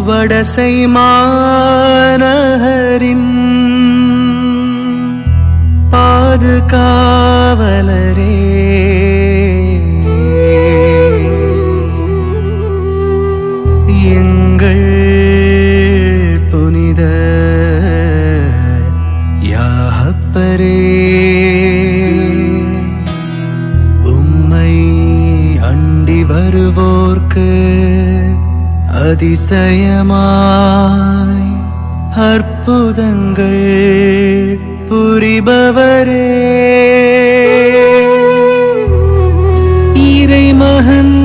வடசை மாநகரின் பாதுகாவலரே, எங்கள் புனித யாப்பரே, உம்மை அண்டி வருவோர்க்கு அதிசயமாய் அற்புதங்கள் புரிபவரே, இறைமகன்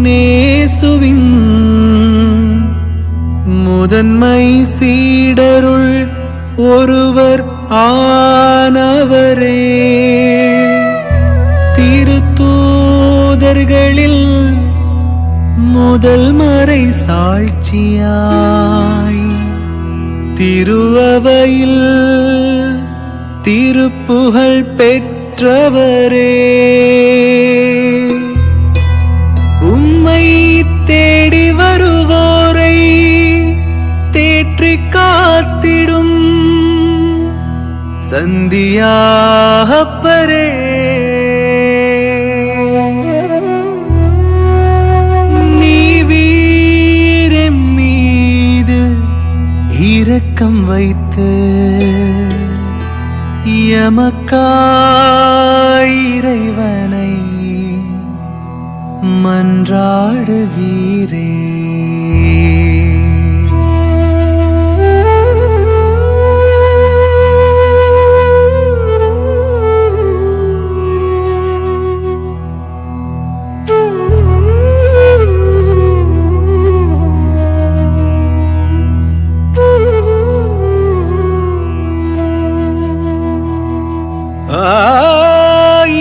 இயேசுவின் முதன்மை சீடருள் ஒருவர் ஆனவரே, திருத்தூதர்களில் முதல் மறை சாட்சியாய் திருஅவையில் திருப்புகழ் பெற்றவரே, உம்மை தேடி வருவோரை தேற்றி காத்திடும் சந்தியாப்பரே, இரக்கம் வைத்து எமக்காய் இறைவனை மன்றாடுவீரே.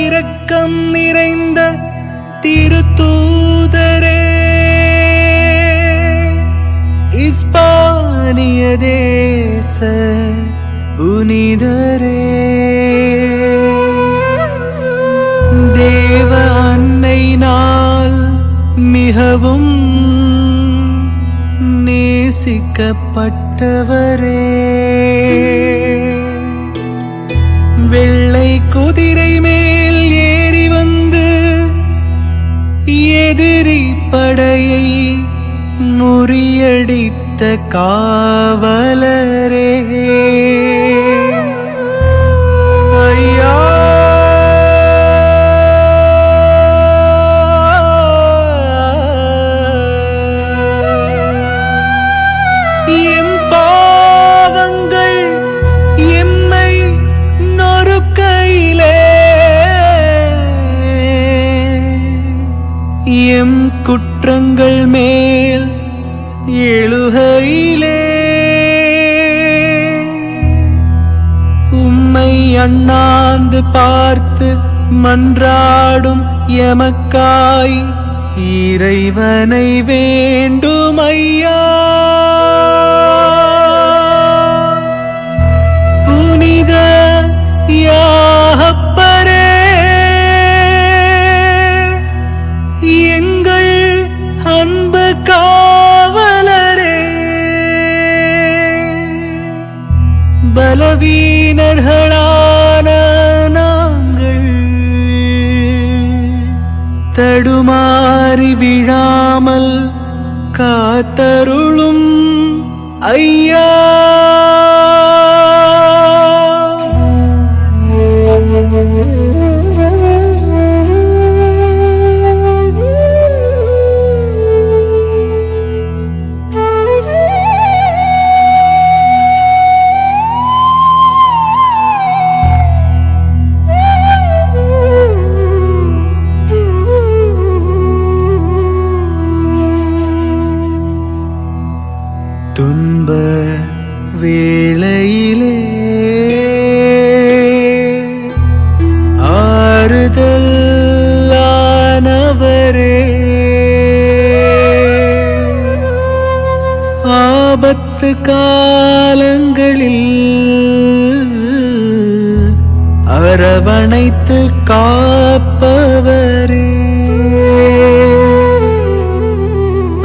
இரக்கம் நிறைந்த திருத்தூதரே, இஸ்பானிய தேச புனிதரே, தேவ அன்னையினால் மிகவும் நேசிக்கப்பட்டவரே, வெள்ளை குதிரை மேல் ஏறி வந்து எதிரி படையை முறியடித்த காவலரே, ஐயா எம் பாவங்கள் எம்மை எம் குற்றங்கள் மேல் எழுகையிலே உம்மை அண்ணாந்து பார்த்து மன்றாடும் எமக்காய் இறைவனை வேண்டும் ஐயா. புனித யாப்பரே, எங்கள் அன்பு காவலரே, பலவீனர்களான நாங்கள் தடுமாறி விழாமல் காத்தருளும் ஐயா. துன்ப வேளையிலே ஆறுதலானவரே, ஆபத்து காலங்களில் அரவணைத்து காப்பவரே,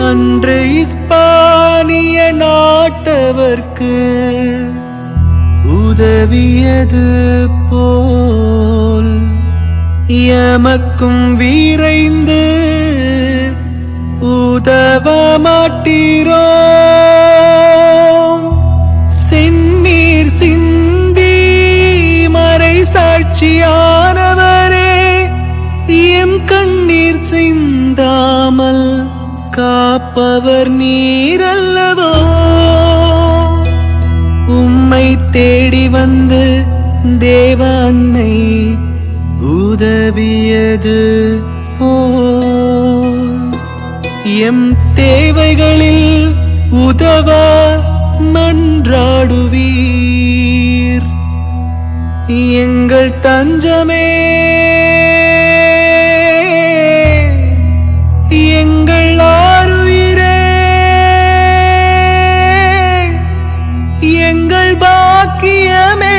அன்று இஸ்பானிய நாட்டவர்க்கு உதவியது போல் எமக்கும் விரைந்து உதவ மாட்டீரோ? செந்நீர் சிந்தி மறை சாட்சியானவரே, எம் கண்ணீர் சிந்தாமல் காப்பவர் நீரல்லவோ? உம்மை தேடி வந்து தேவ அன்னை உதவியது போல் எம் தேவைகளில் உதவ மன்றாடுவீர். எங்கள் தஞ்சமே, எங்கள் ஆருயிரே, எங்கள் பாக்கியமே.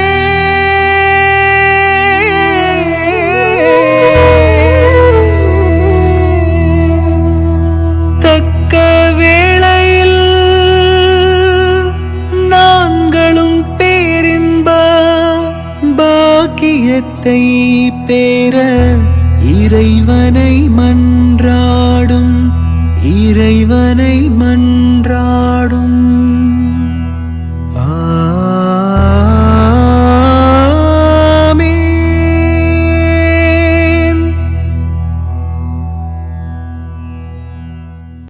தக்க வேளையில் நாங்களும் பேரின்ப பாக்கியத்தை பேர இறைவனை மன்றாடும், இறைவனை மன்றாடும்.